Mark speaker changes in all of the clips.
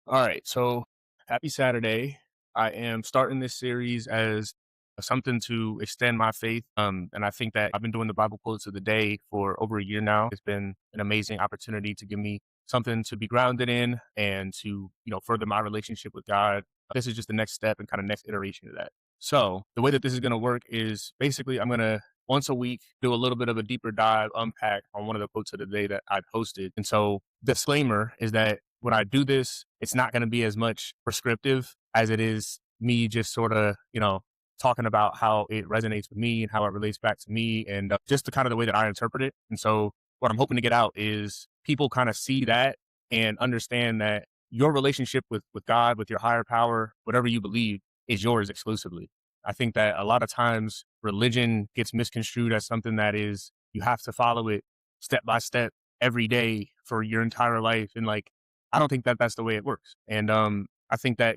Speaker 1: All right. So happy Saturday. I am starting this series as something to extend my faith. And I think that I've been doing the Bible quotes of the day for over a year now. It's been an amazing opportunity to give me something to be grounded in and to, further my relationship with God. This is just the next step and kind of next iteration of that. So the way that this is going to work is basically I'm going to once a week do a little bit of a deeper dive unpack on one of the quotes of the day that I posted. And so disclaimer is that when I do this, it's not going to be as much prescriptive as it is me just sort of, talking about how it resonates with me and how it relates back to me and just the kind of the way that I interpret it. And so what I'm hoping to get out is people kind of see that and understand that your relationship with God, with your higher power, whatever you believe is yours exclusively. I think that a lot of times religion gets misconstrued as something that is, you have to follow it step by step every day for your entire life. And like, I don't think that that's the way it works. And I think that,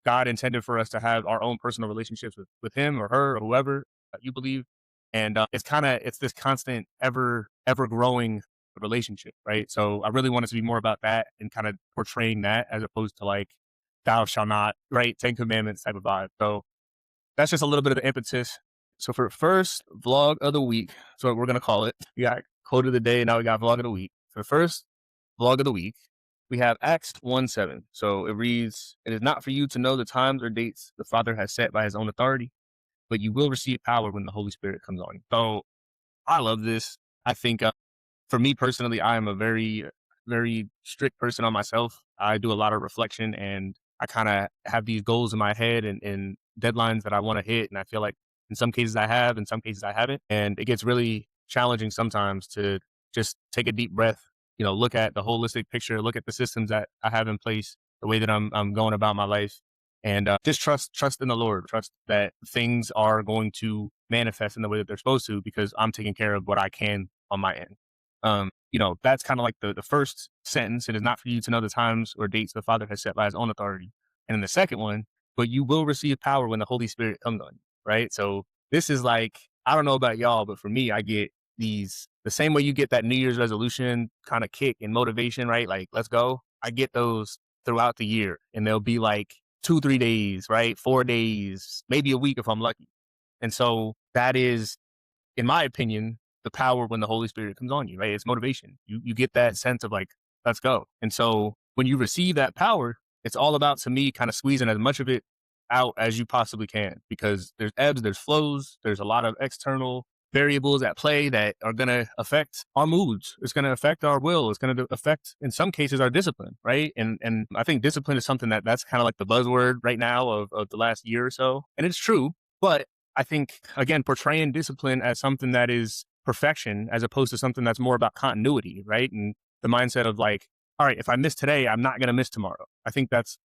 Speaker 1: God intended for us to have our own personal relationships with him or her or whoever you believe. And it's this constant, ever growing relationship. Right. So I really want it to be more about that and kind of portraying that as opposed to like, thou shall not, right? 10 commandments type of vibe. So that's just a little bit of the impetus. So for first vlog of the week, so what we're going to call it, we got quote of the day. Now we got vlog of the week. For the first vlog of the week, we have Acts 1:7. So it reads, "It is not for you to know the times or dates the Father has set by his own authority, but you will receive power when the Holy Spirit comes on you." So I love this. I think for me personally, I am a very, very strict person on myself. I do a lot of reflection and I kind of have these goals in my head and deadlines that I want to hit. And I feel like in some cases I have, in some cases I haven't. And it gets really challenging sometimes to just take a deep breath, look at the holistic picture, look at the systems that I have in place, the way that I'm going about my life and just trust in the Lord, trust that things are going to manifest in the way that they're supposed to because I'm taking care of what I can on my end. That's kind of like the first sentence. It is not for you to know the times or dates the Father has set by his own authority. And then the second one, but you will receive power when the Holy Spirit comes on you. Right. So this is like, I don't know about y'all, but for me, I get these the same way you get that New Year's resolution kind of kick and motivation, right? Like, let's go. I get those throughout the year and they'll be like 2, 3 days, right? 4 days, maybe a week if I'm lucky. And so that is, in my opinion, the power when the Holy Spirit comes on you, right? It's motivation. You get that sense of like, let's go. And so when you receive that power, it's all about to me kind of squeezing as much of it out as you possibly can because there's ebbs, there's flows, there's a lot of external variables at play that are going to affect our moods. It's going to affect our will. It's going to affect, in some cases, our discipline, right? And I think discipline is something that's kind of like the buzzword right now of the last year or so. And it's true, but I think, again, portraying discipline as something that is perfection as opposed to something that's more about continuity, right? And the mindset of like, all right, if I miss today, I'm not going to miss tomorrow. I think that's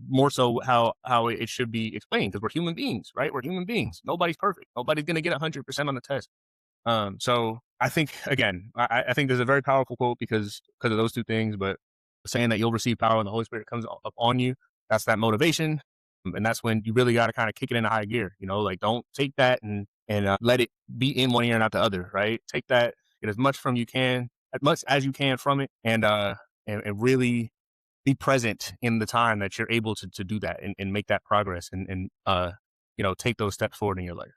Speaker 1: more so how it should be explained because we're human beings, right? We're human beings. Nobody's perfect. Nobody's going to get 100% on the test. So I think, again, I think there's a very powerful quote because of those two things, but saying that you'll receive power when the Holy Spirit comes up on you, that's that motivation. And that's when you really got to kind of kick it into high gear, like don't take that and let it be in one ear and out the other, right? Take that, get as much as much as you can from it and really be present in the time that you're able to do that and make that progress and take those steps forward in your life.